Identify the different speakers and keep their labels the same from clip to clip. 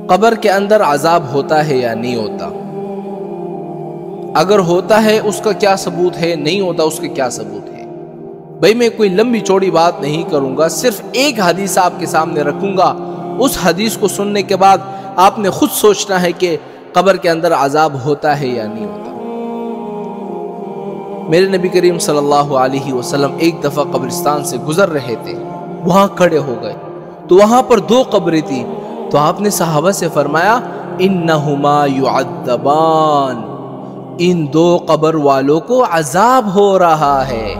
Speaker 1: قبر کے اندر عذاب ہوتا ہے یا نہیں ہوتا؟ اگر ہوتا ہے اس کا کیا ثبوت ہے، نہیں ہوتا اس کا کیا ثبوت ہے؟ بھائی میں کوئی لمبی چوڑی بات نہیں کروں گا، صرف ایک حدیث آپ کے سامنے رکھوں گا. اس حدیث کو سننے کے بعد آپ نے خود سوچنا ہے کہ قبر کے اندر عذاب ہوتا ہے یا نہیں ہوتا. میرے نبی کریم صلی اللہ علیہ وسلم ایک دفعہ قبرستان سے گزر رہے تھے، وہاں کھڑے ہو گئے تو وہاں پر 2 قبریں تھیں. تو آپ نے صحابہ سے فرمایا انہما یعذبان، ان 2 قبر والوں کو عذاب ہو رہا ہے.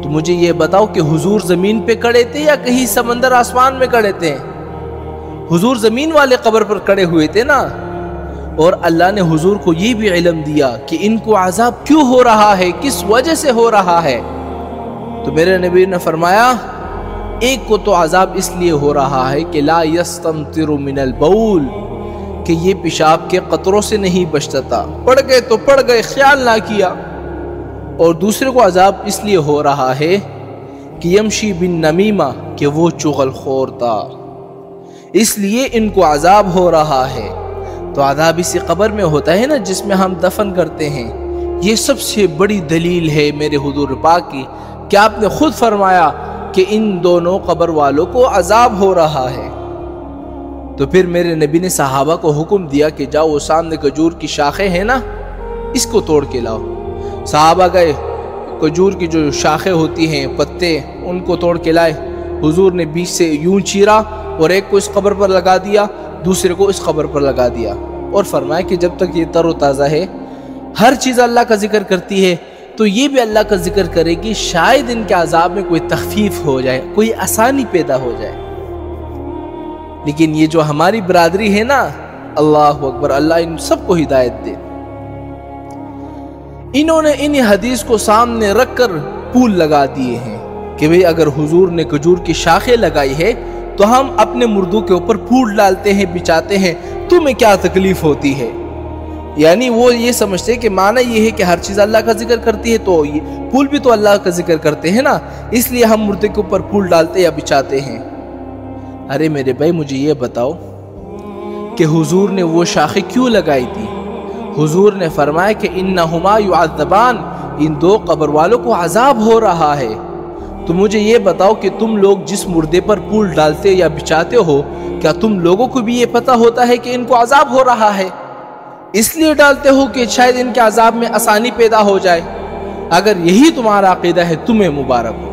Speaker 1: تو مجھے یہ بتاؤ کہ حضور زمین پہ کھڑے تھے یا کہیں سمندر آسمان میں کھڑے تھے؟ حضور زمین والے قبر پر کھڑے ہوئے تھے نا. اور اللہ نے حضور کو یہ بھی علم دیا کہ ان کو عذاب کیوں ہو رہا ہے، کس وجہ سے ہو رہا ہے. تو میرے نبی نے فرمایا ایک کو تو عذاب اس لیے ہو رہا ہے کہ لا یستمطر من البول، کہ یہ پیشاب کے قطروں سے نہیں بچتا تھا، پڑ گئے تو پڑ گئے، خیال نہ کیا. اور دوسرے کو عذاب اس لیے ہو رہا ہے کہ یمشی بن نمیمہ، کہ وہ چغل خور تھا، اس لیے ان کو عذاب ہو رہا ہے. تو عذاب اسی قبر میں ہوتا ہے نا جس میں ہم دفن کرتے ہیں. یہ سب سے بڑی دلیل ہے میرے حضور پاک کی کہ آپ نے خود فرمایا کہ ان دونوں قبر والوں کو عذاب ہو رہا ہے. تو پھر میرے نبی نے صحابہ کو حکم دیا کہ جاؤ وہ سامنے کھجور کی شاخیں ہیں نا، اس کو توڑ کے لاؤ. صحابہ گئے، کھجور کی جو شاخیں ہوتی ہیں، پتے، ان کو توڑ کے لائے. حضور نے بیچ سے یوں چیرا اور ایک کو اس قبر پر لگا دیا، دوسرے کو اس قبر پر لگا دیا، اور فرمایا کہ جب تک یہ تر و تازہ ہے، ہر چیز اللہ کا ذکر کرتی ہے تو یہ بھی اللہ کا ذکر کرے گی، شاید ان کے عذاب میں کوئی تخفیف ہو جائے، کوئی آسانی پیدا ہو جائے. لیکن یہ جو ہماری برادری ہے نا، اللہ اکبر، اللہ ان سب کو ہدایت دے. انہوں نے ان حدیث کو سامنے رکھ کر پول لگا دیے ہیں کہ بھئی اگر حضور نے کھجور کی شاخیں لگائی ہے تو ہم اپنے مردوں کے اوپر پھول ڈالتے ہیں، بچاتے ہیں، تمہیں کیا تکلیف ہوتی ہے. یعنی وہ یہ سمجھتے کہ معنی یہ ہے کہ ہر چیز اللہ کا ذکر کرتی ہے تو یہ پھول بھی تو اللہ کا ذکر کرتے ہیں نا، اس لیے ہم مردے کے اوپر پھول ڈالتے یا بچاتے ہیں. ارے میرے بھائی مجھے یہ بتاؤ کہ حضور نے وہ شاخیں کیوں لگائی تھی؟ حضور نے فرمایا کہ انہما یعذبان، ان 2 قبر والوں کو عذاب ہو رہا ہے. تو مجھے یہ بتاؤ کہ تم لوگ جس مردے پر پھول ڈالتے یا بچاتے ہو، کیا تم لوگوں کو بھی یہ پتہ ہوتا ہے کہ ان کو عذاب ہو رہا ہے؟ اس لیے ڈالتے ہو کہ شاید ان کے عذاب میں آسانی پیدا ہو جائے. اگر یہی تمہارا عقیدہ ہے تمہیں مبارک ہو.